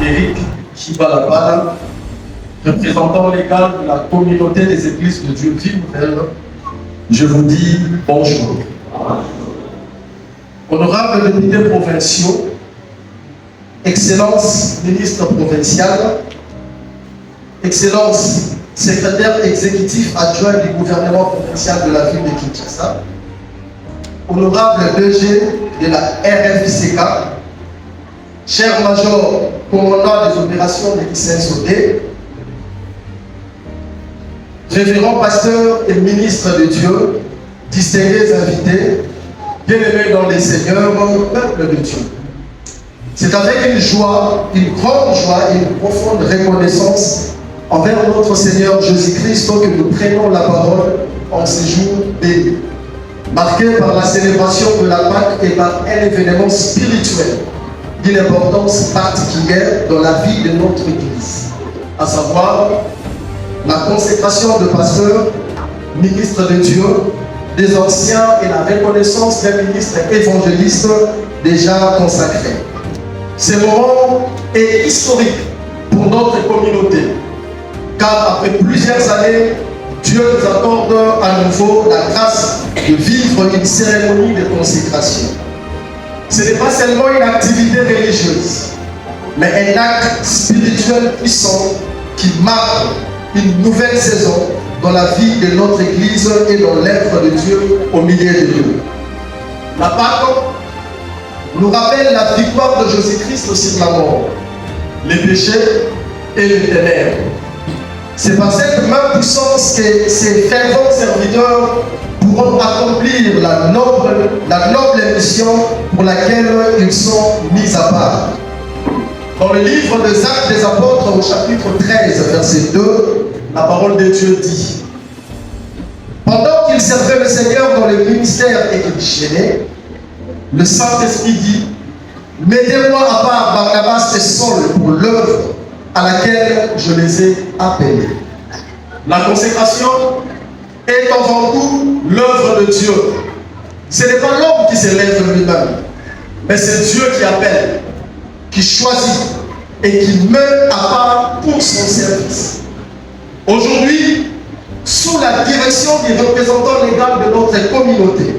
Éric Kibalabala, représentant légal de la communauté des églises de Dieu Vie Nouvelle, je vous dis bonjour. Honorables députés provinciaux, Excellence ministre provincial, Excellence secrétaire exécutif adjoint du gouvernement provincial de la ville de Kinshasa, Honorable DG de la RFCK, cher major commandant des opérations de Kisensodé, révérend pasteur et ministre de Dieu, distingués invités, bien-aimés dans les seigneurs, peuple de Dieu. C'est avec une joie, une grande joie et une profonde reconnaissance envers notre Seigneur Jésus-Christ que nous prenons la parole en ce jour béni, marqué par la célébration de la Pâque et par un événement spirituel d'une importance particulière dans la vie de notre Église, à savoir la consécration de pasteurs, ministres de Dieu, des anciens et la reconnaissance d'un ministre évangéliste déjà consacré. Ce moment est historique pour notre communauté, car après plusieurs années, Dieu nous accorde à nouveau la grâce de vivre une cérémonie de consécration. Ce n'est pas seulement une activité religieuse, mais un acte spirituel puissant qui marque une nouvelle saison dans la vie de notre Église et dans l'œuvre de Dieu au milieu de nous. La Pâque nous rappelle la victoire de Jésus-Christ sur la mort, les péchés et les ténèbres. C'est par cette même puissance que ces fervents serviteurs pourront accomplir la noble mission pour laquelle ils sont mis à part. Dans le livre des Actes des Apôtres, au chapitre 13, verset 2, la parole de Dieu dit: pendant qu'ils servaient le Seigneur dans le ministère et qu'ils gênaient, le Saint-Esprit dit: mettez-moi à part Barnabas et Saul pour l'œuvre à laquelle je les ai appelés. La consécration est avant tout l'œuvre de Dieu. Ce n'est pas l'homme qui s'élève lui-même, mais c'est Dieu qui appelle, qui choisit et qui met à part pour son service. Aujourd'hui, sous la direction du représentant légal de notre communauté,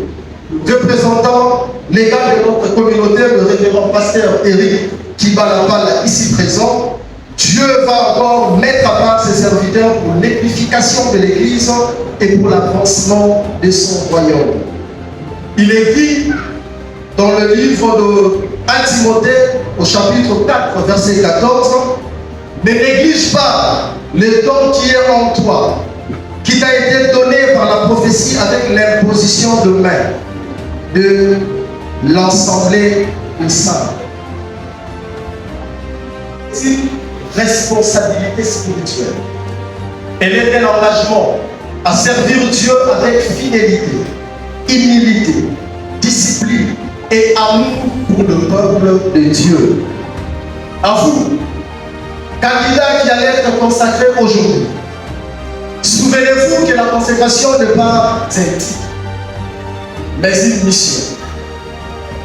le révérend pasteur Éric Kibalabala, ici présent, Dieu va encore mettre à part ses serviteurs pour l'édification de l'Église et pour l'avancement de son royaume. Il est dit dans le livre de 1 Timothée, au chapitre 4, verset 14, ne néglige pas le don qui est en toi, qui t'a été donné par la prophétie avec l'imposition de main de l'Assemblée des saints. Responsabilité spirituelle. Elle est un engagement à servir Dieu avec fidélité, humilité, discipline et amour pour le peuple de Dieu. À vous, candidats qui allez être consacrés aujourd'hui, souvenez-vous que la consécration n'est pas un titre, mais une mission.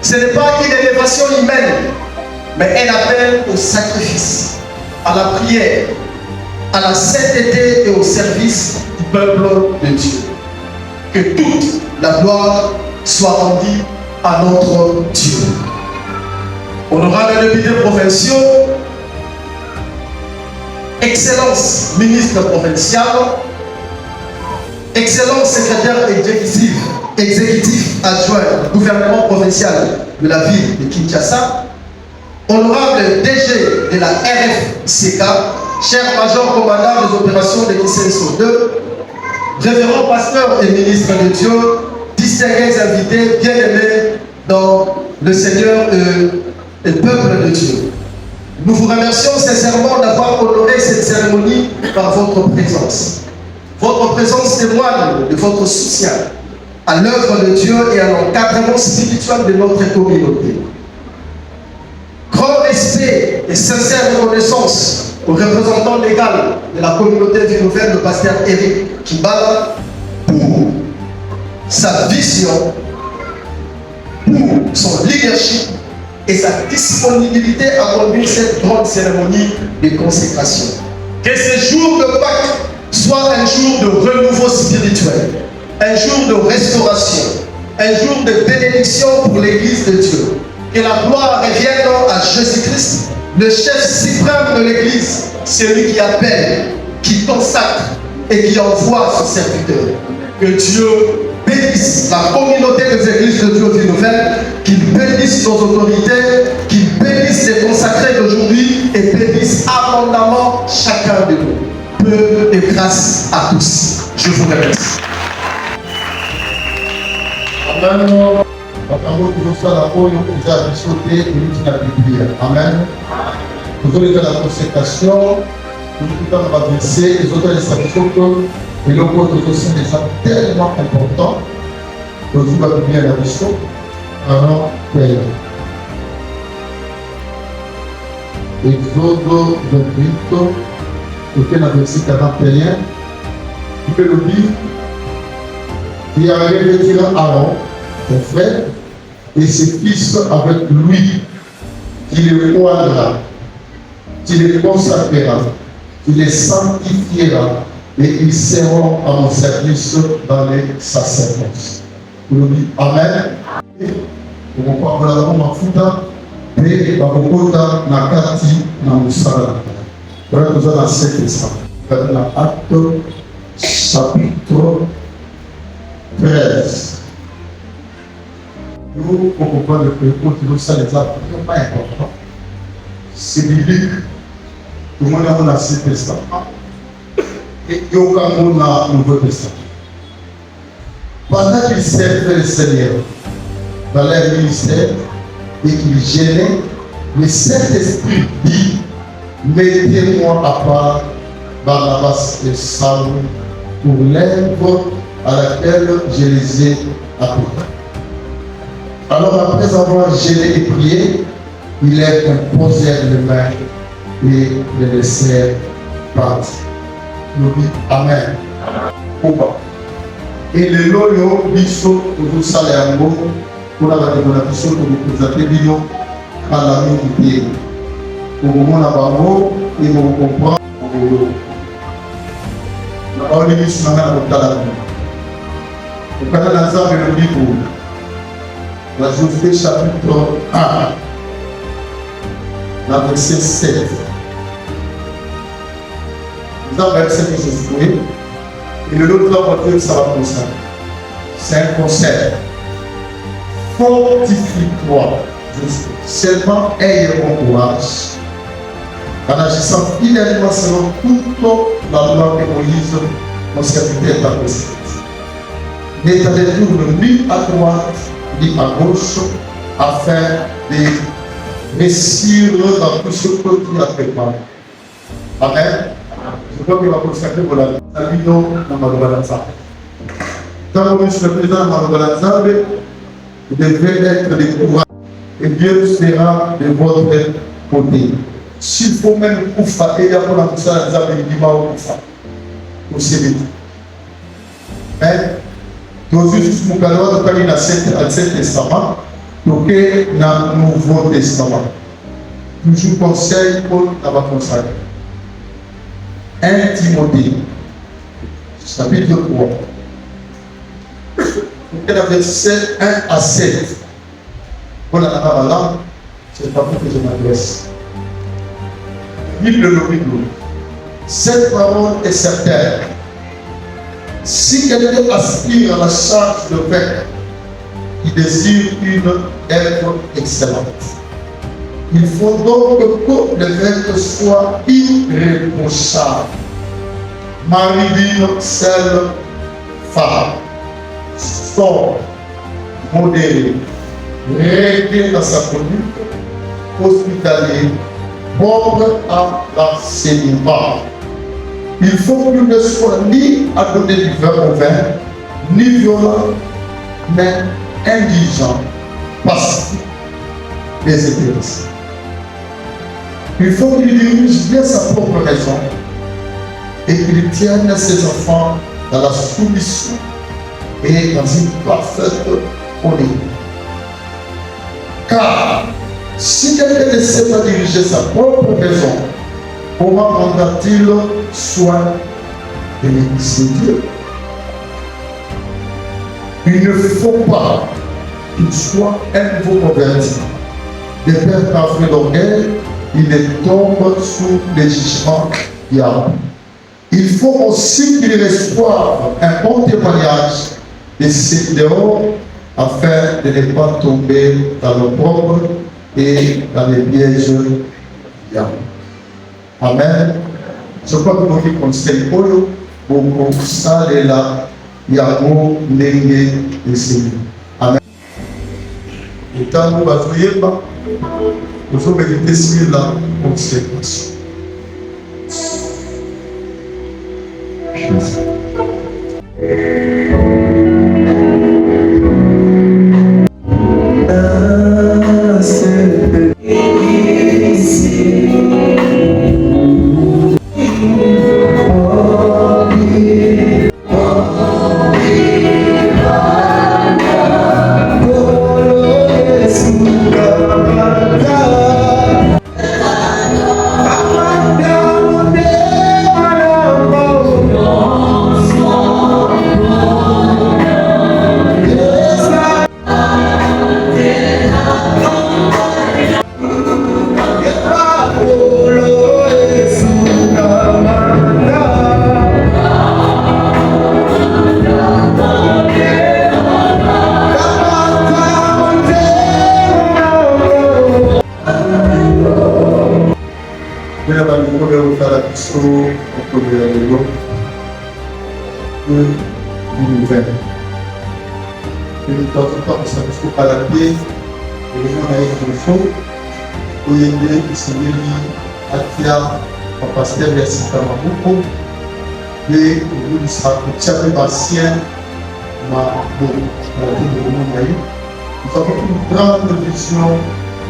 Ce n'est pas une élévation humaine, mais un appel au sacrifice, à la prière, à la sainteté et au service du peuple de Dieu. Que toute la gloire soit rendue à notre Dieu. Honorables députés provinciaux, Excellence ministre provincial, Excellence secrétaire exécutif adjoint du gouvernement provincial de la ville de Kinshasa, honorable DG de la RFCK, cher major commandant des opérations de Kisensodé, révérend pasteur et ministre de Dieu, distingués invités, bien-aimés dans le Seigneur et le peuple de Dieu. Nous vous remercions sincèrement d'avoir honoré cette cérémonie par votre présence. Votre présence témoigne de votre soutien à l'œuvre de Dieu et à l'encadrement spirituel de notre communauté. Grand respect et sincère reconnaissance au représentant légal de la communauté Vie Nouvelle, le pasteur Éric Kibalabala, pour sa vision, pour son leadership et sa disponibilité à conduire cette grande cérémonie de consécration. Que ce jour de Pâques soit un jour de renouveau spirituel, un jour de restauration, un jour de bénédiction pour l'Église de Dieu. Que la gloire revienne à Jésus-Christ, le chef suprême de l'Église, celui qui appelle, qui consacre et qui envoie son serviteur. Que Dieu bénisse la communauté des églises de Dieu vie nouvelle, qu'il bénisse nos autorités, qu'il bénisse les consacrés d'aujourd'hui et bénisse abondamment chacun de nous. Peu et grâce à tous. Je vous remercie. Amen. Makambo tozosala oyo eza biso te euti na biblia. Amen. Tozoleka na consécration tozokutana baverse ezotalisa biso ke eloko oyo tozosala eza tellement important tozwi babiblia na biso avant pere. Exode 28 toke na verset 41 qui peut le dire. Il a revêtira Aaron, son frère, et ses fils avec lui, qui les oindra, qui les consacrera, qui les sanctifiera, et ils seront à mon service dans les sacerdoces. Vous le dites Amen. Pour pouvoir la mafuta, et bakokota na kati na musala. Voilà, nous allons à cet instant. Dans Acte chapitre 13. Nous, on comprend le précoce, nous, ça les a pas important. C'est biblique. Tout le monde a un Ancien Testament. Et il y a un Nouveau Testament. Pendant qu'ils servaient le Seigneur dans leur ministère et qu'ils gênaient, le Saint-Esprit dit: mettez-moi à part Barnabas et Saul pour l'œuvre à laquelle je les ai appelés. Alors après avoir gêné et prié, ils leur imposèrent les mains et les laissèrent partir. Nous dit Amen. Et le loyo biso pour Saléango, pour la démonstration pour nous présenter Bino à la minute. Pour vous montrer bango et vous comprendre. La parole est sur la main. Au Canada, dans le livre, la Josué chapitre 1, la verset 7. Nous avons verset de Josué, et le lot de la voiture, ça va comme ça. C'est un conseil. Fortifie-toi, Josué. Seulement aie bon courage, en agissant fidèlement selon toute la loi que Moïse, mon serviteur, t'a prescrite. Ne te détourne ni à droite ni à gauche, afin de réussir dans tout ce que tu as préparé. Amen. Je crois qu'il va consacrer pour la vie dans Malobalanza. Quand vous êtes le président de Malobalanza, vous devez être de courage et Dieu sera de votre côté. S'il faut même Koufa, et il y a pour la Moussa, il dit Koufa. Au CBT. Mais, nous juste mon calor de l'Ancien Testament, donc dans le Nouveau Testament. Toujours conseil pour la consacrer. 1 Timothée, chapitre 3. Donc, le verset 1 à 7. Voilà la parole, c'est pas pour que je m'adresse. Bible le Bible. Cette parole est certaine. Si quelqu'un aspire à la charge de vaincre, il désire une œuvre excellente. Il faut donc que le vaincre soit irréprochable. Marie d'une seule femme, sobre, modéré, réglé dans sa conduite, hospitalier, pauvre à l'enseignement. Il faut qu'il ne soit ni à donner du vin au vin, ni violent, mais indigent, pacifique et intéressé. Il faut qu'il dirige bien sa propre raison et qu'il tienne ses enfants dans la soumission et dans une parfaite honnêteté. Car Si quelqu'un ne sait pas diriger sa propre maison, comment prendra-t-il soin de l'Église de Dieu? Il ne faut pas qu'il soit un nouveau converti. Le père parfait d'orgueil, il tombe sous les jugements diables. Il faut aussi qu'il reçoive un bon témoignage de ses dehors afin de ne pas tomber dans l'opprobre et dans les pièges du diable. Amen. Je crois que nous conseil pour ça et là, il y a un mot ndenge de Seigneur. Amen. Et quand nous allons pas, nous devons méditer sur la consécration. Pasteur Yassika Mabouko et nous sommes anciens nous avons une grande vision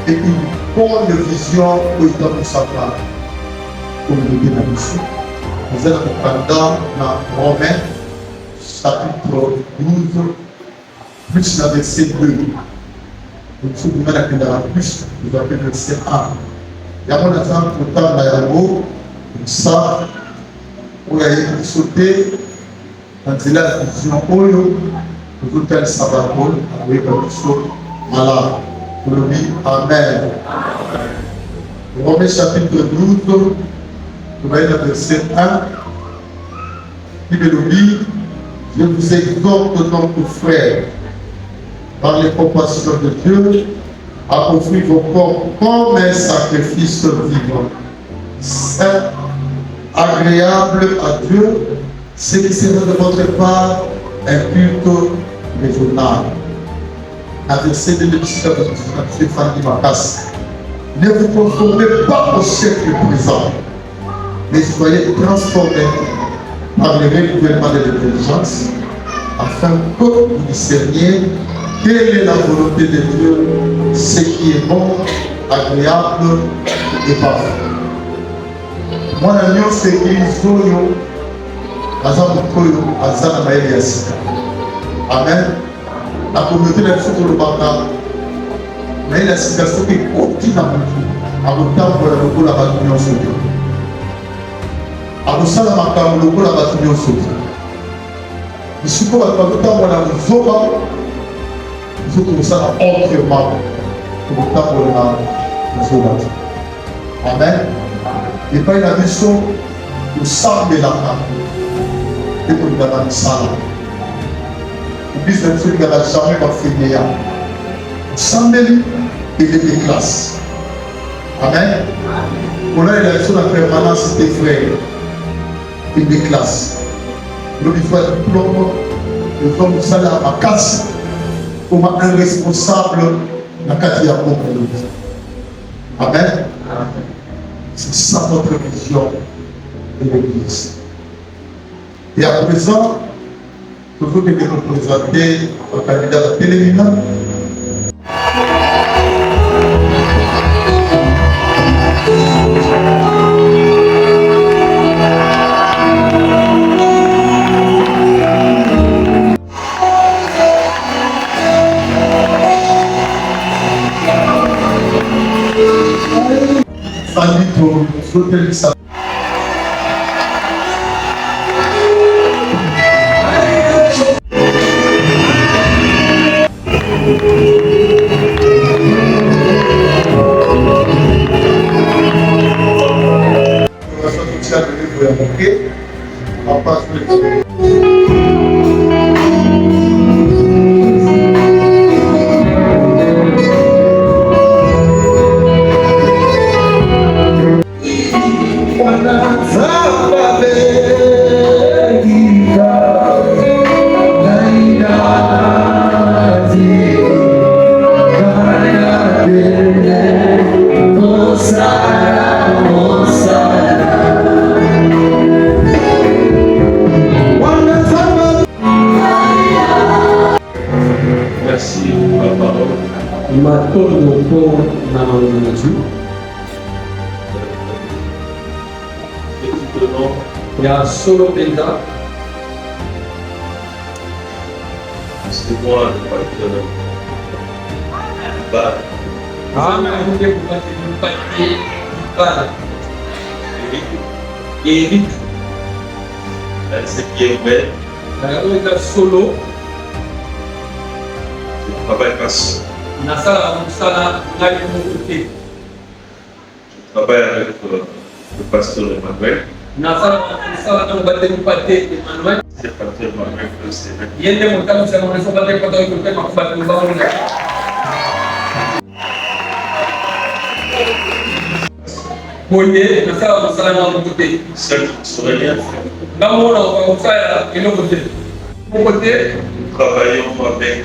et une bonne vision pour nous savoir comme nous dit la mission. Nous allons pendant dans Romains chapitre 12 plus la verset 2. Nous sommes dans plus nous avons le verset 1. Il y a mon exemple pour temps d'aéro. Ça, où il y a eu sauté, quand il a la vision, nous avons fait le sabbat, nous avons fait malade. Nous avons dit Amen. Romains chapitre 12, nous voyons le verset 1. Il nous dit, je vous exhorte donc, frères, par les compassions de Dieu, à offrir vos corps comme un sacrifice vivant, saint, agréable à Dieu, ce qui sera de votre part un culte raisonnable. Un verset de l'Épisode de Stéphanie Macasse. Ne vous conformez pas au siècle présent, mais soyez transformés par le renouvellement de l'intelligence, afin que vous discerniez quelle est la volonté de Dieu, ce qui est bon, agréable et parfait. Moi, je suis église oyo, azamukoyo, azana maeli yasika. Amen. La communauté de l'Église de Baka, maeli yasika, c'est qui continue à vous, à vous tambour à vous la bâtiment sur Dieu. À vous salam à vous la bâtiment sur Dieu. Je suis pas à vous tambour à vous zoba, vous êtes ça autrement, pour vous tambour à vous zoba. Amen. Et pas une mission de sembler la femme et pour nous avoir une salle. L'église de Dieu n'a jamais pas fait de rien. Sembler et les classes. Amen. Pour là, il a sur la permanence des frères et des classes. Donc il faut être plomb, il faut nous saler à ma casse comme un responsable de la quatrième compagnie. Amen. C'est ça notre vision de l'Église. Et à présent, toujours que nous présenter au candidat à la télévision. afandi totelisa Ya solo tenta. C'est moi le pasteur. Bah, Amen. Dia bukan kehidupan bukan. Eric. ce qui est vrai, Kalau kita solo, je ne travaille pas seul. nasala musala ngai mukuti. Je travaille avec le pasteur Emmanuel. Nasala musala nang bate pate Emmanuel. C'est le pasteur Emmanuel que c'est vrai. Yende mutamu sa mga so bate pate ko kay makabati ba mo na. Moye nasala musala nang mukuti. Seul, je ne saurais rien faire. Ngamo na ko musala ino mukuti. Mukuti Nous travaillons avec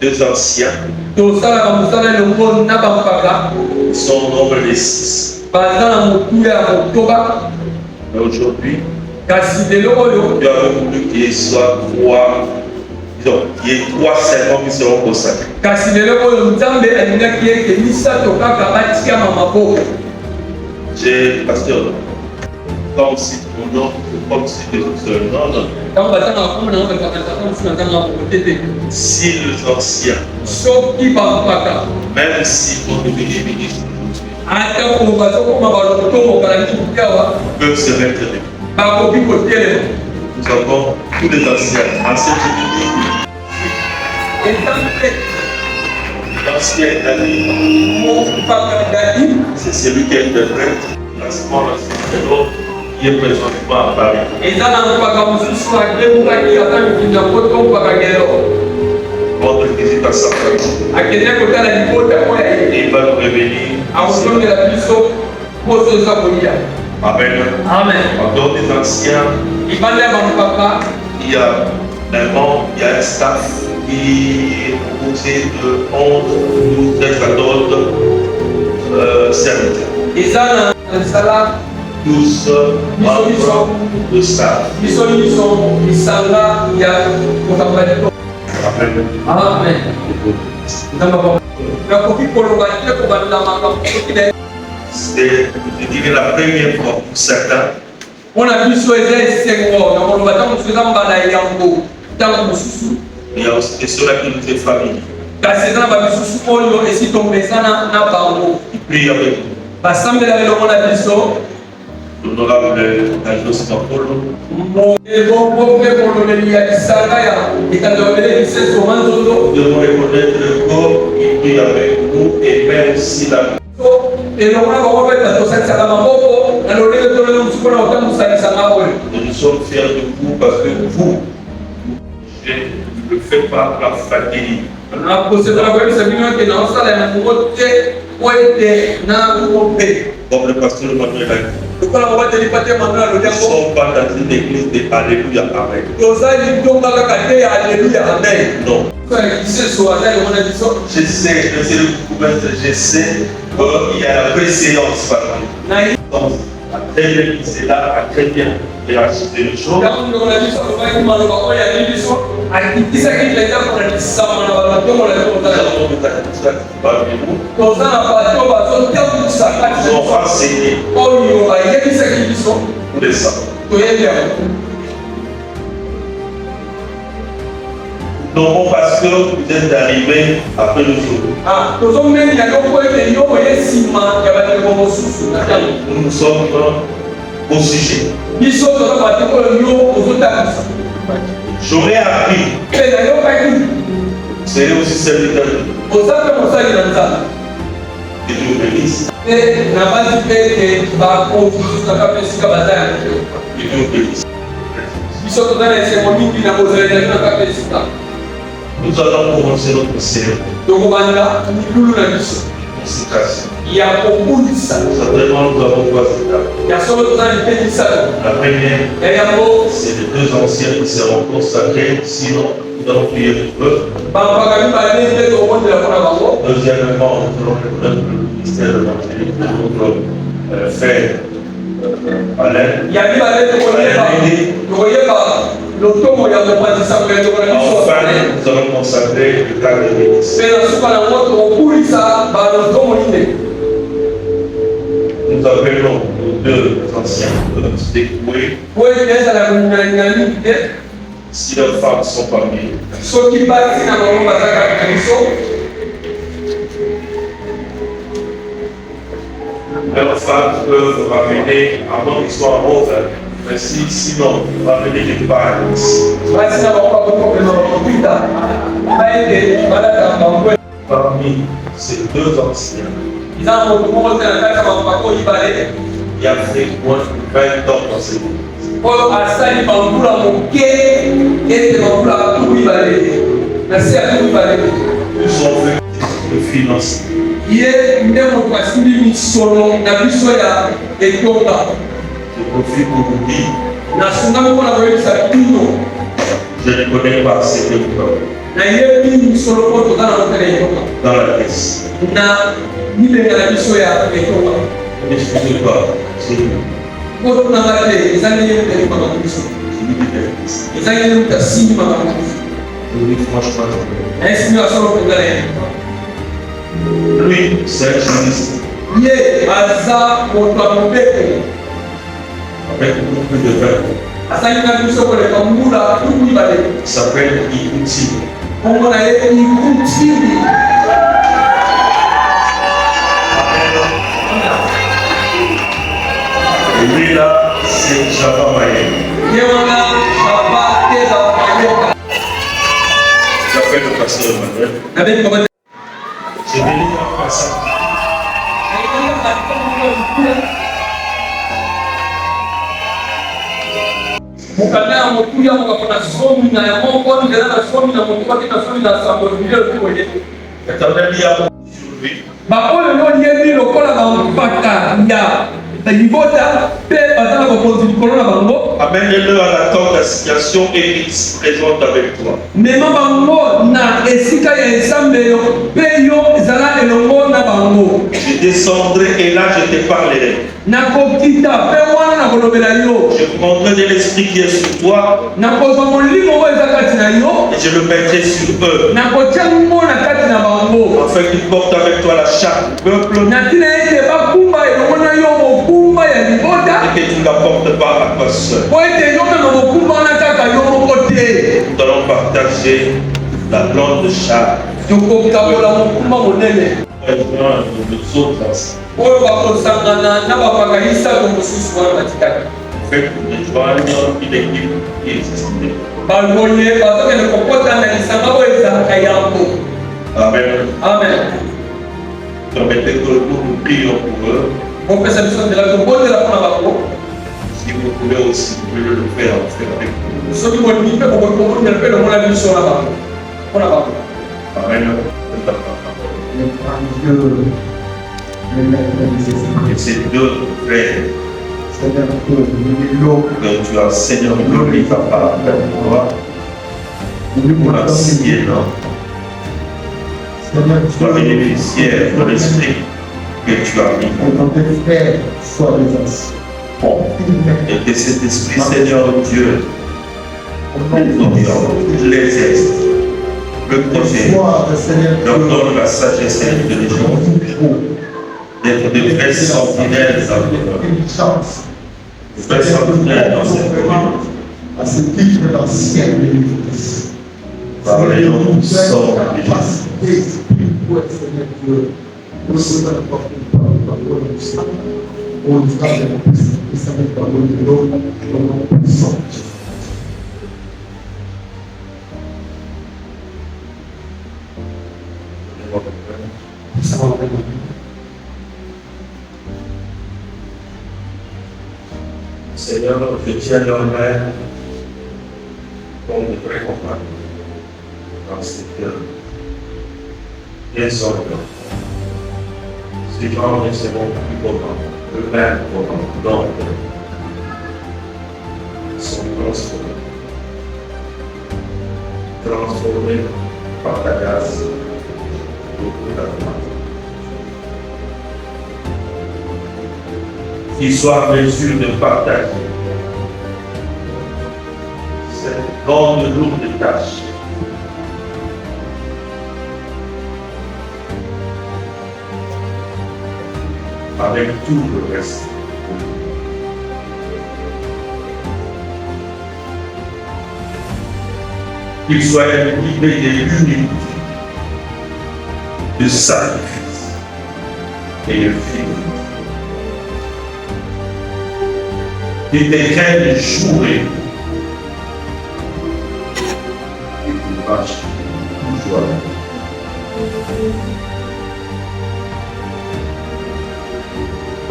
deux anciens. tosala musala no ko na bampaka. Ils sont au nombre de 6. Bazana mutu ya motoba. Mais aujourd'hui, Kasi lelo oyo Dieu a voulu qu'il soit 3. Disons, il y ait 3 serments qui seront consacrés. kasi lelo oyo nzambe alingaki ete misato kaka batiama maboko. J'ai pasteur. Quand on cite mon nom, je crois que c'est des autres. Non, non. Ntango batanga bakoma nango bakakata mosu na nzanga makote te. Si les anciens, Soki bampaka même si vont devenir ministres aujourd'hui, ata ko bazokoma baloto balangi kutawa peuvent se mettre debout. bakoki kotelema. Nous avons tous les anciens génétiques. Nzambe L'ancien Dani, mopaka dadi c'est celui qui interprète l'ancien qui est présentement à Paris. eza na mpaka mosusu akebukaki ata mikinda poto mpaka gelo Votre visite à sa famille. akende kotala libota oyo Et il va nous revenir. akosongela biso poso eza kolia. Amen. Amen. En dehors des anciens, Ibanda ya bampaka il y a un membre, il y a un staff qui est composé de 11, 12, 13, 14 serviteurs. eza na nsala Tous membres de staff. biso nyonso lisanga ya kokamba lito. Amen. Amen. Nzambe ba nakoki koloba te kobanda makambo soki na C'est, je dirais, la première fois pour certains mpona biso eza esengo na koloba ntango mosusu eza mbala yango ntango mosusu il y a aussi des ceux-là qui nous est familiers. kasi eza na bamisusu oyo esi tomesana na bango Ils prient avec nous. basambela elongo na biso L'honorable Najos Makolo, ebongo mpe koloneli ya lisanga ya ekandolele biseso manzondo nous devons reconnaître le corps qui prie avec nous et même si la elongo na bango mpe batosalisaka maboko na lolenge tolele mosusu mpona kotambusalisanga oyo nous sommes fiers de vous parce que vous, je ne le fais pas par fatigue. nakosepela koyebisa bino ete naosala ya mongo te po ete na mongo mpe Comme le pasteur Emmanuel a dit, lokola mobateli pa te mano ya nous ne loliango sommes pas dans une église de Alléluia, Amen. toza litonga kaka te ya alleluya amen Non. biseso aza elongo na biso Je sais, monsieur le gouvernement, je sais qu'il y a la préséance parmi nous. na Donc, très bien, c'est là, a très bien réagi les choses. ntango ndeko na biso alobaki maloba oyo yali biso akitisaki mpenza kolakisama na balotongo na Nous tozala avons des administrateurs parmi nous. toza na bato bazotambwisa kati Ils ont renseigné oyo bayebisaki biso tous les saints. toyebi yango Non, mon pasteur, vous êtes arrivé après le jour. Nous sommes au sujet. J'aurais appris. C'est aussi serviteur. Et Dieu bénisse. Et Dieu bénisse. Nous allons commencer notre série. Certainement, nous avons trois étapes. La première, c'est les deux anciens qui seront consacrés, sinon nous allons prier pour eux. Deuxièmement, nous allons reconnaître le ministère de l'évangélisme de notre frère Alain. Enfin, nous allons consacrer le cadre de l'église. Nous appelons nos deux anciens découés. Si leurs femmes sont parmi nous. Leurs femmes peuvent ramener, avant qu'ils soient mauvais, mais sinon, ramener des parts ici. Parmi ces deux anciens, il y a fait moins de 20 ans dans cette église. Nous sommes venus de financer. Je profite pour vous dire, je ne connais pas ces deux problèmes dans la caisse. Ne discutez pas, c'est nous. Je vous dis franchement, lui, c'est un juriste. Avec beaucoup de verbe. Il s'appelle Ikuti. Et lui là, c'est Java Mayen. J'appelle le pasteur Emmanuel. Je vais lire un passage. L'Éternel dit à moi sur lui. Amène-le à la tente d'assignation et il se présente avec toi. Je descendrai et là je te parlerai. Je prendrai de l'esprit qui est sur toi et je le mettrai sur eux. Afin qu'ils portent avec toi la charte du peuple. Et que tu ne la portes pas à toi seul. Nous allons partager la plante de charte. Les autres fait de joindre une équipe qui existait. Amen. Amen. Permettez que nous prions pour eux. Si vous pouvez aussi, vous pouvez le faire avec nous. Amen. Et ces deux frères que tu as, Seigneur, glorifié ta part avec toi, pour la sienne. Sois bénéficiaire de l'esprit que tu as mis. Et que cet esprit, Seigneur Dieu, les aide, le protège, leur donne la sagesse et l'intelligence d'être de vrais sentinelles dans le monde. De vrais sentinelles dans cette commune. par les noms puissants de Jésus. Seigneur, je tiens leur mère comme de très compagnie dans cette désordre. Ces gens ne seront plus comment, eux-mêmes comment, donc ils sont transformés par ta grâce, beaucoup d'amour. Qu'ils soient en mesure de partager cette grande lourde tâche. Avec tout le reste. Qu'ils soient libérés de l'unité, de sacrifice et de fidélité. Qu'ils te craignent jour et nuit. Et qu'ils marchent toujours avec nous.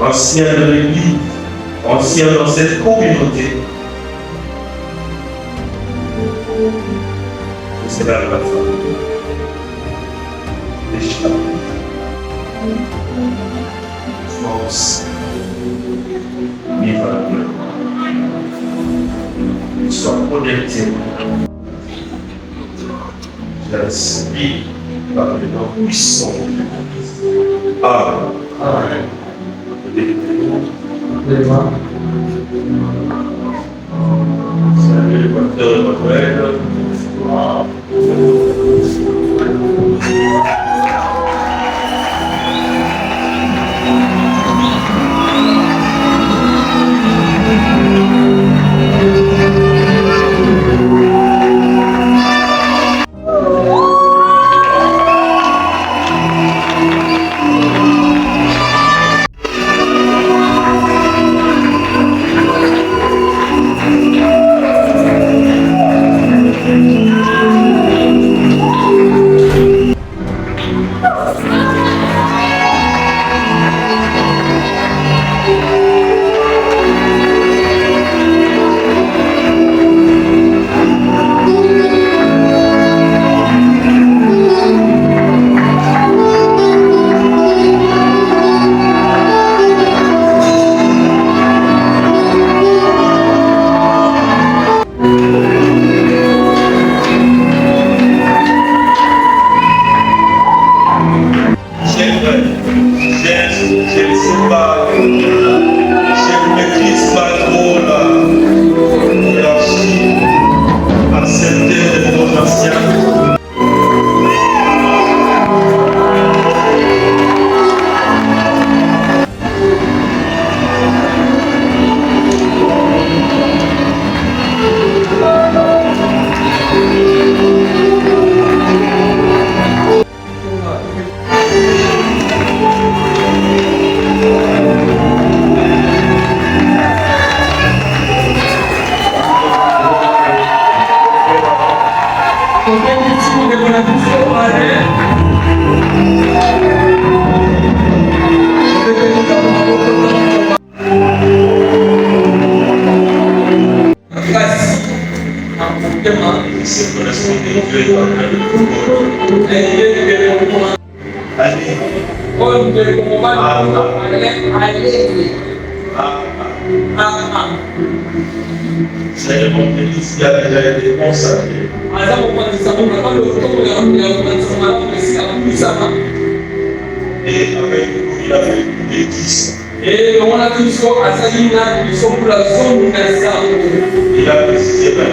Ancien de l'Église, ancien dans cette communauté, c'est là la famille. Les chapeaux, force, vive à la gloire. Sois connectés. J'inspire par le nom puissant de Jésus. Amen. Salut le pasteur Emmanuel. Et avec nous, il a fait une bêtise. Et on a dit il a précisé que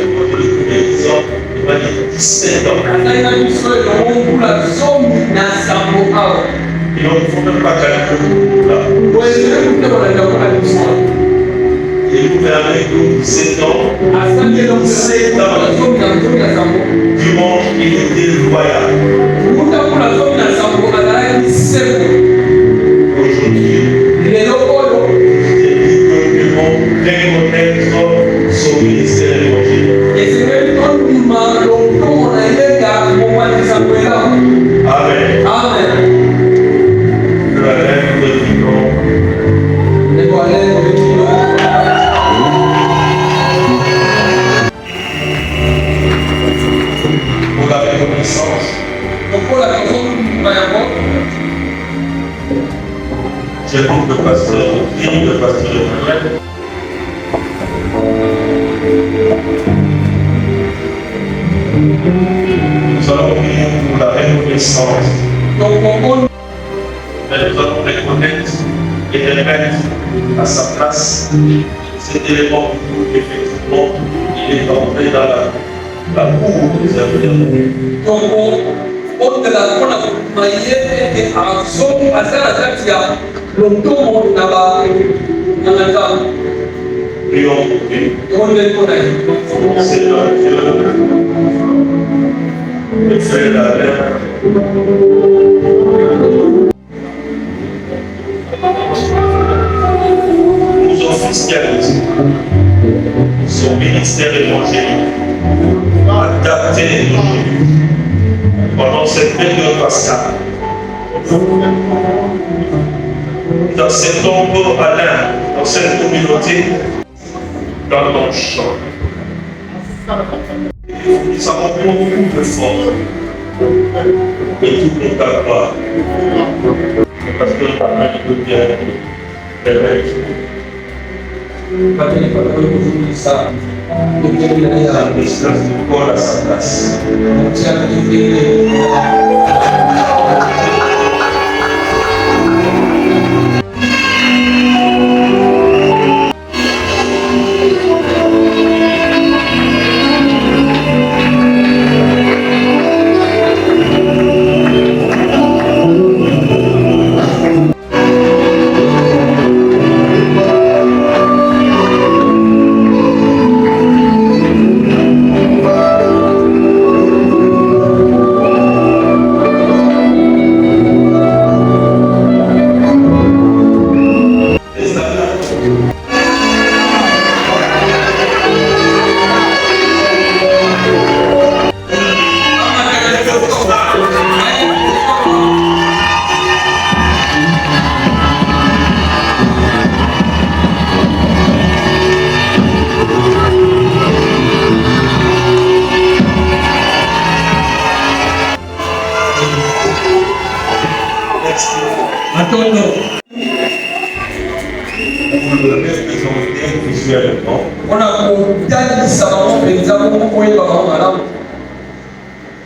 les gens, il va dire 17 ans. Et on ne faut même pas calculer là. Et vous avez 17 ans. 7 ans. Durant dimanche, il était loyal. Aujourd'hui, c'est lui que nous reconnaître son ministère évangélique. Amen. Amen. Que la reine de Dijon pour la reconnaissance. J'ai dit le pasteur, le pasteur Emmanuel. Nous allons prier pour la reconnaissance. Mais nous allons reconnaître et remettre à sa place cet élément où effectivement il est entré dans la cour des infidèles. Prions pour lui. Seigneur Dieu, le fait la terre. Nous officialisons son ministère évangélique adapté aujourd'hui pendant cette période pascale. Dans cet ombre Alain, dans cette communauté, dans ton champ. Nous avons beaucoup de force et tout est à part. Parce que la main de bien la distance du corps à sa place.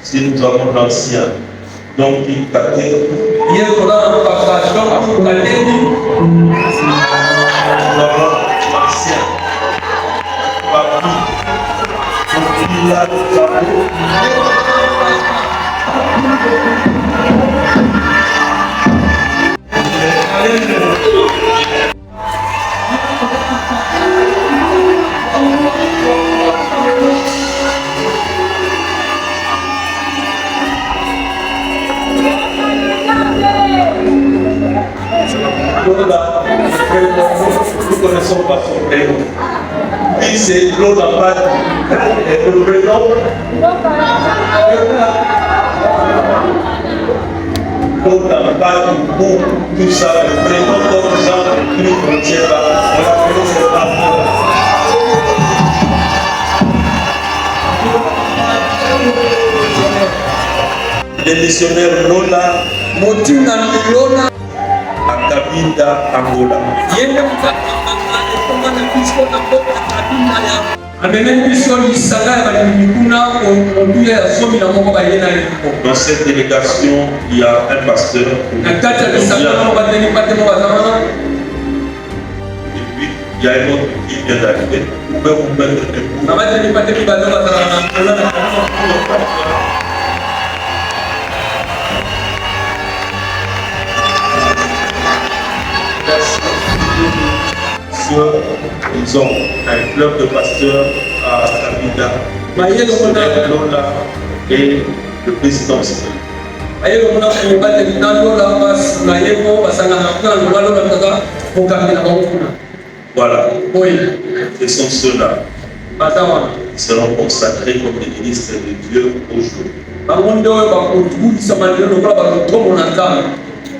Si nous avons l'ancien, donc il tâtait. Nous avons l'ancien. Il a le tableau. Nous connaissons pas son prénom. Puis c'est Claude Abad. Et le prénom Claude Abad pour tout ça. Le prénom comme Jean qui ne contient pas. On l'appelle c'est pas. Les missionnaires Lola. Motina Lola. Cabinda Angola. Dans cette délégation, il y a un pasteur. Et puis, il y a un autre qui vient d'arriver. Vous pouvez vous mettre debout. Ils ont un club de pasteurs à Tabida. et le président. Voilà. Ce sont ceux-là qui seront consacrés comme des ministres de Dieu aujourd'hui.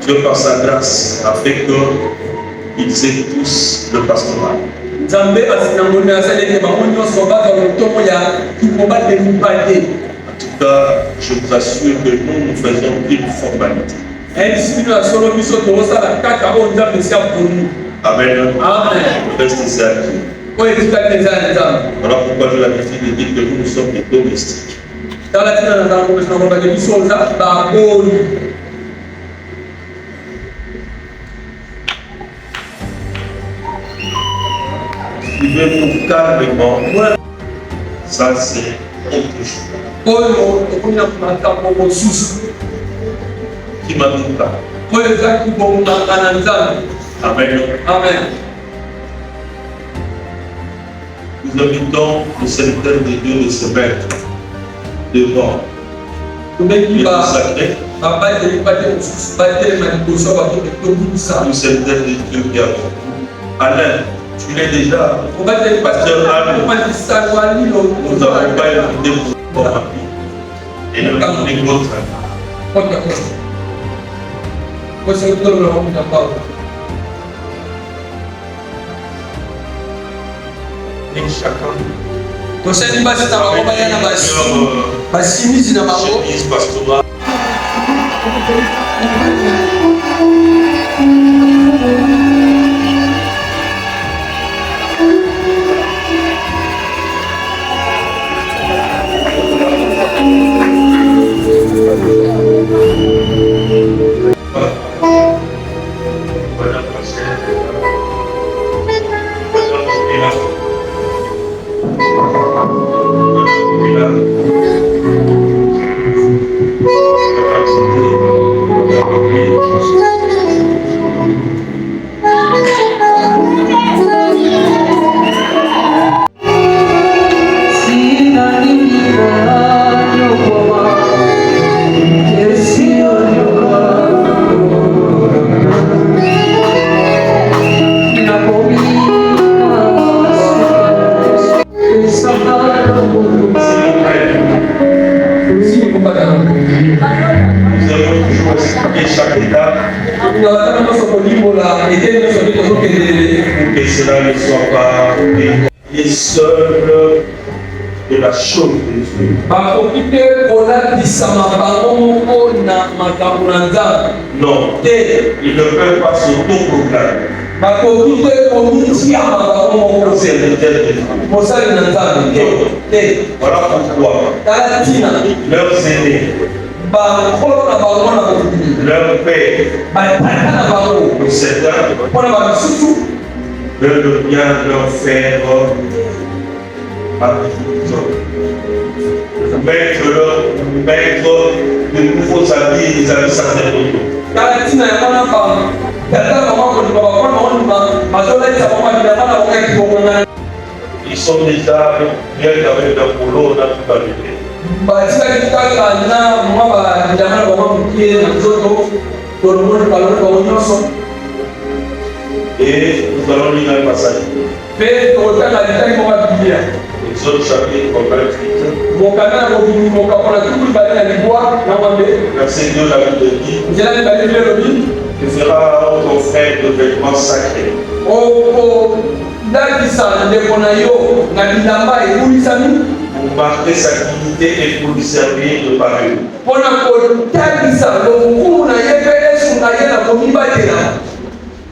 Dieu, par sa grâce, a fait qu'ils aient tous le pastorat. En tout cas, je vous assure que nous faisons une formalité. Amen. Reste ici. Voilà pourquoi j'ai l'habitude de dire que nous sommes des domestiques. Suivez-nous calmement. Ça, c'est autre chose. Qui m'a dit pas. Amen. Amen. Nous invitons le serviteur de Dieu de se mettre devant le sacré. Le serviteur de Dieu qui a Alain, tu l'es déjà. Pasteur Alain, nous n'avons pas invité pour ma vie. Et nous les autres. Tosali basi na bango bayana basimizi na bango que cela ne soit pas les seuls de la chose de Dieu. Non, ils ne peuvent pas s'auto-proclamer. Voilà pourquoi leurs aînés, leur père, ou certains veulent bien leur faire mettre de nouveaux habits, des habits sacerdotaux. Ils sont déjà bien avec leur polo dans toute la vie. Et nous allons lire un passage. Exode chapitre 28. Verset 2, la Bible dit: tu feras ton frère de vêtements sacrés. Pour marquer sa dignité et pour lui servir de parure.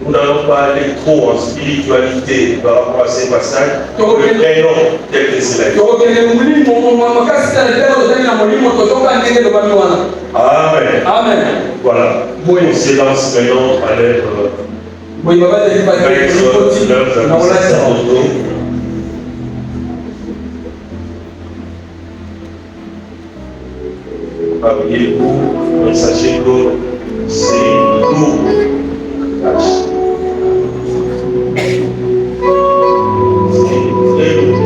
Nous n'allons pas aller trop en spiritualité par rapport à ces passages. Le prénom tel que c'est là. Amen. Amen. Voilà. On s'élance maintenant à l'être. Parliez-vous, mais sachez que c'est lourd. C'est très lourd.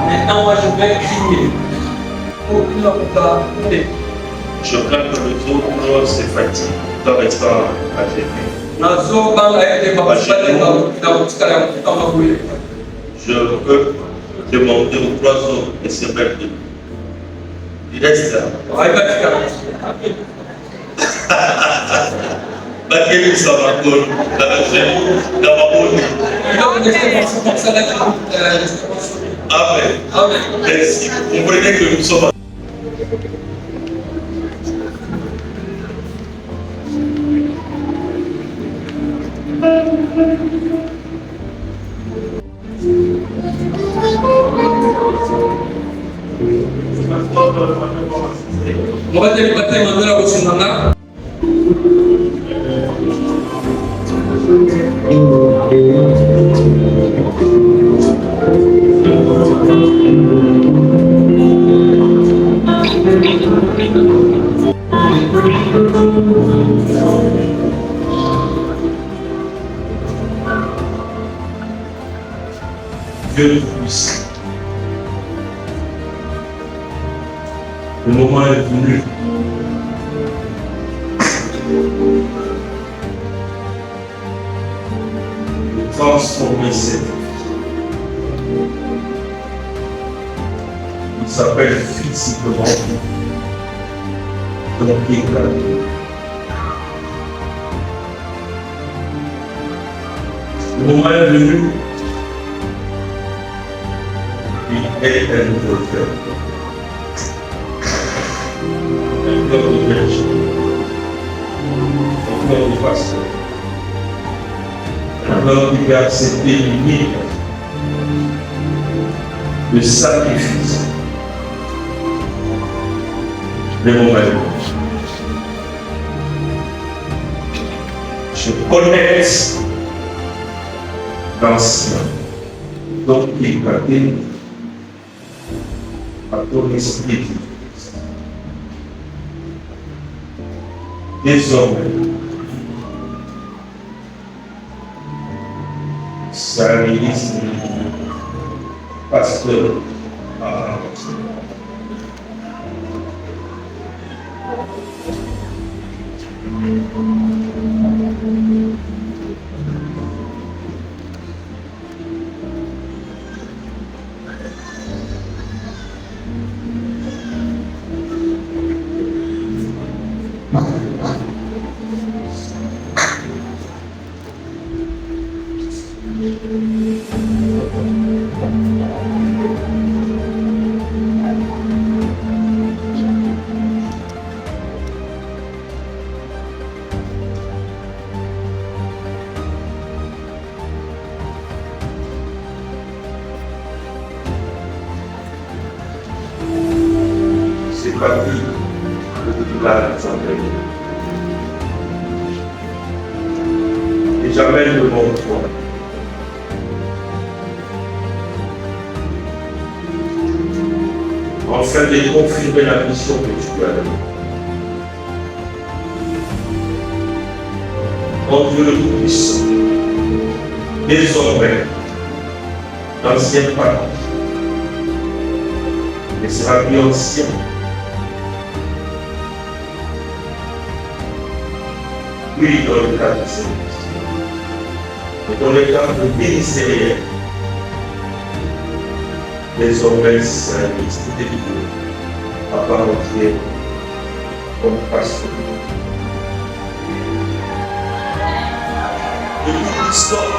Maintenant, moi, je vais crier. Aucun pas. Je crains que les autres se fatiguent dans restant à gérer. Je peux demander aux 3 autres de se mettre debout. Il reste là. Laquelle ça va coller dans ma peau. Amen. Merci. Vous comprenez que nous sommes. Dieu puissant. Le moment est venu. De transformer cette vie. Il s'appelle physiquement ton éclat. Le moment est venu. Il est un nouveau cœur. Un cœur de berger. Un cœur de pasteur. Un cœur qui peut accepter l'unique, le sacrifice. Le moment est venu. Je connecte l'ancien. Donc, il est à ton esprit. Désormais, ça réalise pasteur à c'est pas lui qui l'a entraîné. Et jamais le monde toi. Afin de confirmer la mission que tu as donnée. Oh Dieu le Tout-Puissant, désormais, l'ancien parent ne sera plus ancien. Oui, dans le cadre de service. Mais dans le cadre ministériel, désormais, c'est un ministère de Dieu à part entière comme pasteur. De toute l'histoire,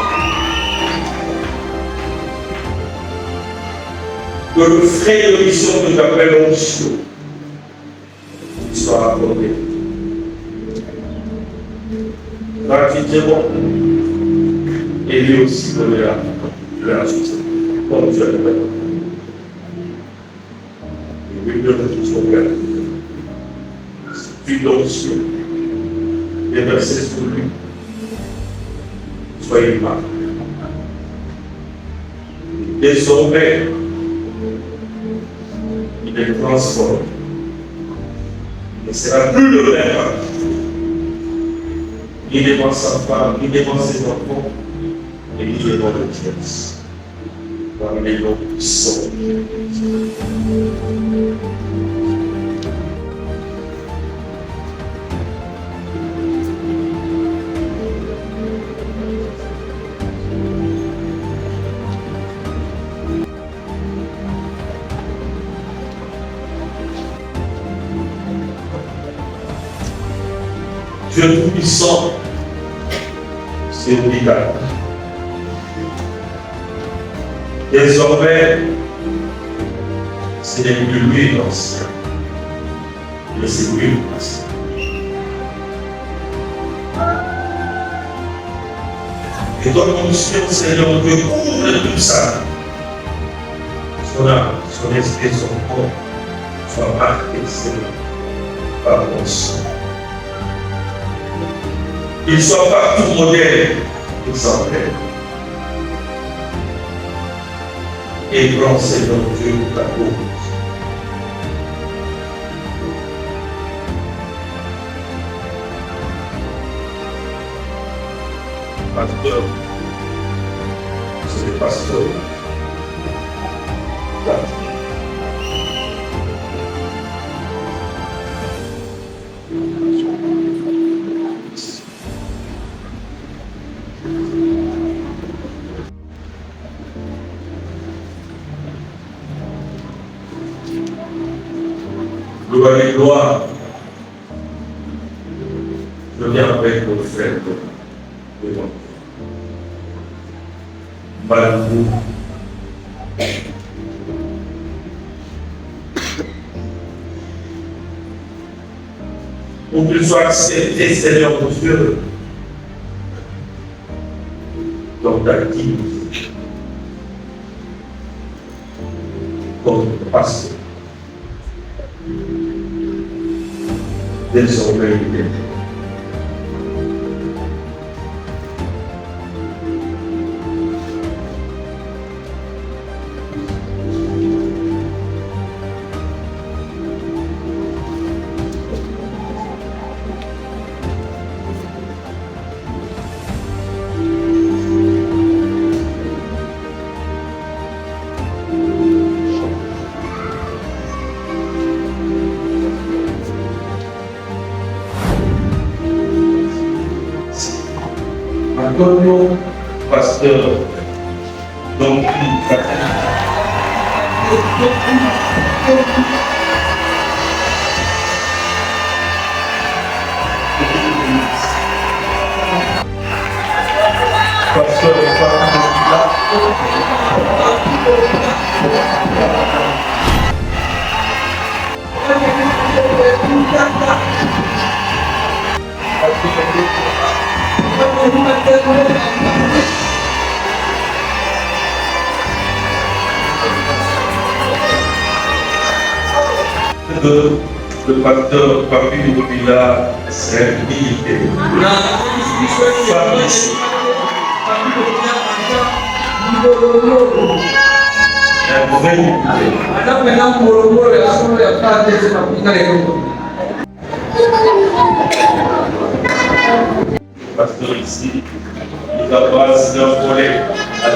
que le frais de mission que j'appelle onction soit accordé gratuitement et lui aussi donnera la justice comme Dieu le fait. Et lui donne tout son cœur. Puis l'onction est versée sur lui. Soyez mal. Désormais, il est transformé. Il ne sera plus le même. Ni devant sa femme, ni devant ses enfants, et il est dans le Christ. Dans les noms puissants. Dieu Tout-Puissant, c'est obligatoire. Désormais, ce n'est plus lui l'ancien, mais c'est lui l'ancien. Et ton onction, Seigneur Dieu, couvre tout ça. Son âme, son esprit, son corps, soit marqué, Seigneur, par ton sang. Il soit partout modèle exemplaire. Et grand Seigneur Dieu pour ta cause. Pasteur, c'est le pasteur. Gloire et gloire. Je viens avec mon frère devant vous. Malgré pour qu'il soit accepté, Seigneur mon Dieu, dans ta dignité, comme pasteur. Désormais, il est. Antonio Pasteur, donc Pasteur le pasteur Papi Mobila, c'est militaire. Un vrai pasteur ici, il va passer d'un volet à la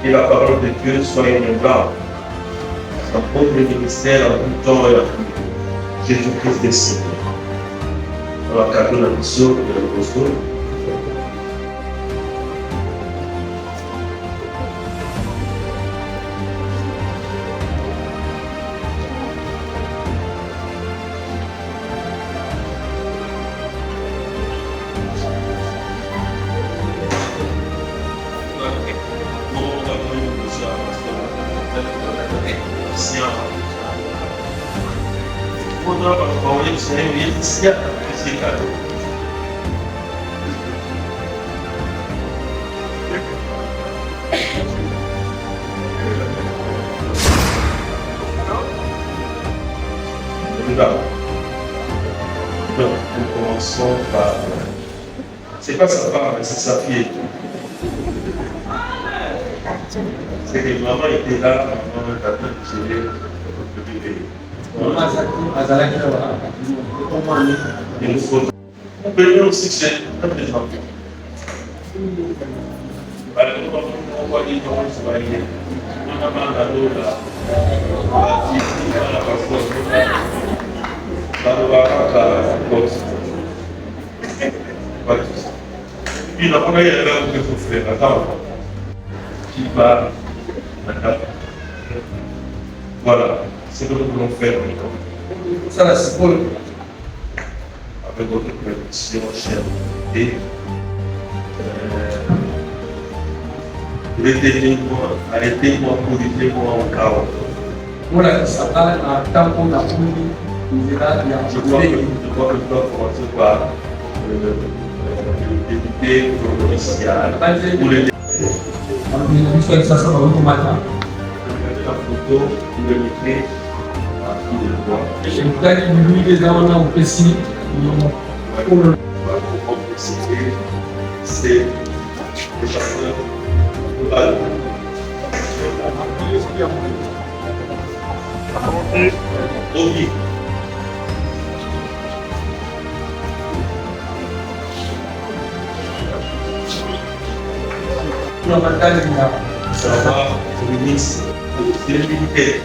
Que la parole de Dieu soit inébranlable. Son propre ministère en tout temps et en tout lieu. Jésus-Christ est Seigneur. Dans le cadre de la mission de l'apostole, donc, nous commençons par... C'est pas sa femme, mais c'est sa fille. C'est que maman était là, maman est en train de gérer le bébé. Il nous faut... On peut aussi c'est un des enfants. Alors, on voit les gens qui sont allés. On a mal à l'eau là. La fille, la passion. Il n'a pas eu la même que son frère. Attends. Qui va. Voilà. C'est ce que nous voulons faire maintenant. Ça, la symbole. Avec votre prédiction, chère et arrêtez-moi, corrigez-moi au chaos. Voilà, ça va à temps qu'on a voulu. Je crois que je dois commencer par le député provincial ou le la photo, vous le mettez à qui de droit. Shetani bibiliza wana upesi Pour préciser, c'est le chasseur global. Ok. kuna matani ya Ça va, le ministre, c'est l'unité.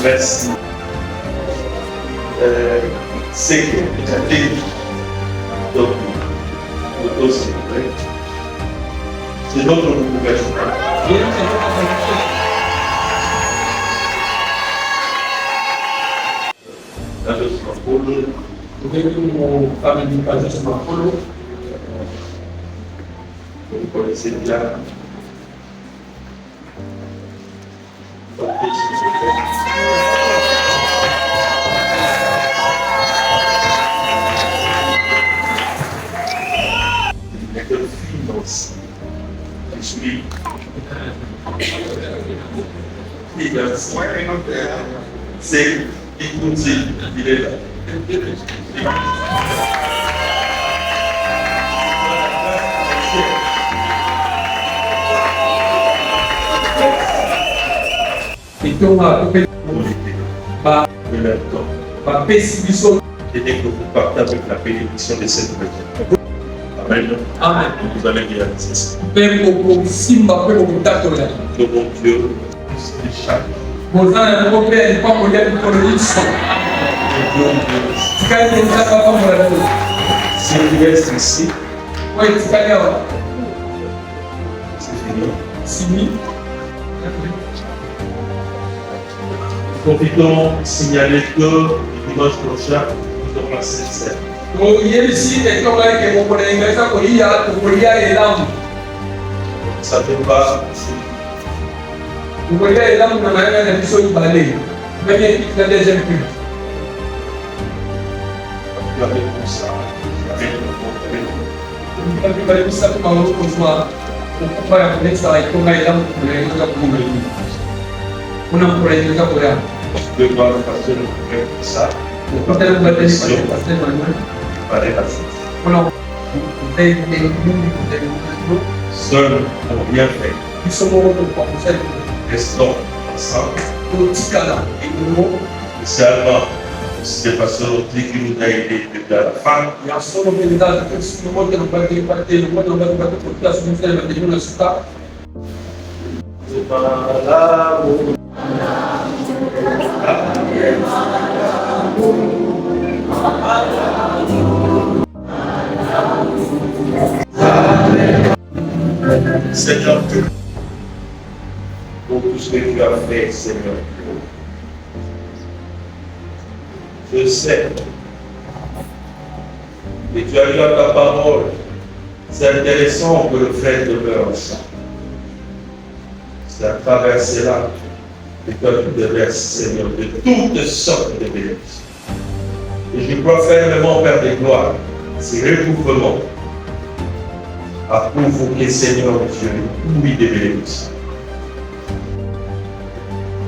Merci. C'est que donc, le s'il vous plaît. C'est notre gouvernement. Dans le Smartphone, mu family kazi makolo vous connaissez bien. Donc, s'il vous plaît. Le finance, je suis c'est il est là. itonga bapesi biso Et dès que vous partez avec la bénédiction de cette région. Amen. amen Vous allez réaliser ça. mpe kokosimba mpe kokotatola Que mon Dieu puisse chaque boza na yango mpe alipa kolia mikolo nyonso tikali eza bapambola nano s'il reste ici, oyo etikali awa c'est fini. simi Profitons signaler que le dimanche prochain, nous aurons la Sainte-Seine. oyebisi etonga eke mokolo yenga eza kolia tokolia elamu Ça ne fait pas tokolia elamu na mayanga na biso mibale meme etikila deuxième culte avec tout ça. Avec mibale misato bango kozwa okumba ya kolekisaka etonga elamu mokolo yenga eza komongoli mpona mokolo yenga eza koya le droit de passer le problème de ça. okotala mobateli pasteur manuel Préparer la Sainte. mpona Seuls n'ont rien fait. biso moko tokokosali Restons ensemble. totikala elongo Spécialement, c'est le pasteur Audrey qui nous a aidés depuis à la fin. ya solo mpenza soki na bakeli pate lokota na bato kotila soki misala bateli na suka Seigneur, pour tout ce que tu as fait, Seigneur. Je sais que tu as eu à ta parole. C'est intéressant que le frère demeure ensemble. C'est à travers cela que toi tu déverses, Seigneur, de toutes sortes de bénédictions. Et je crois fermement, Père des gloires, ces recouvrements à provoquer, Seigneur Dieu, une pluie de bénédictions.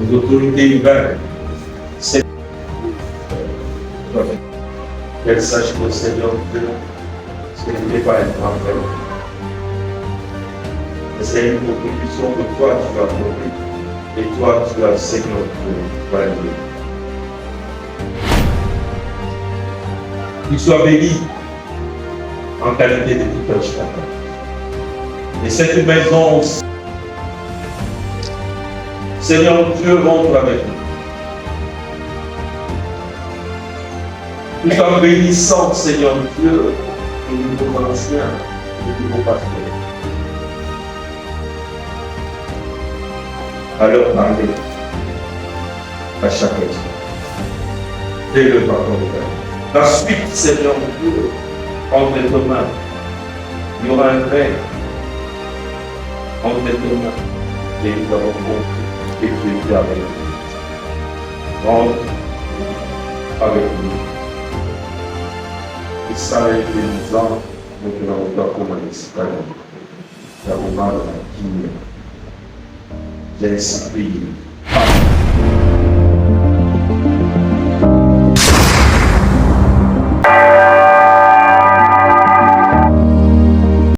Les autorités humaines, c'est qu'elles sachent que, Seigneur Dieu, ce n'est pas un grand frère. Mais c'est une contribution que toi tu as donnée. Et toi tu as, Seigneur Dieu, validé. Qu'il soit béni en qualité de tout un chacun. Et cette maison aussi, Seigneur Dieu, rentre avec nous. Tout en bénissant, Seigneur Dieu, le nouveau ancien, le nouveau pasteur. Alors parlez à chaque personne. Dès le pardon de Dieu. La suite, Seigneur Dieu, entre tes mains, il y aura un rêve entre tes mains et nous avons compris et tu es avec nous. Rentre avec nous. Et ça a été nous en, nous avons pas commencé par la moment qui j'ai ainsi prié.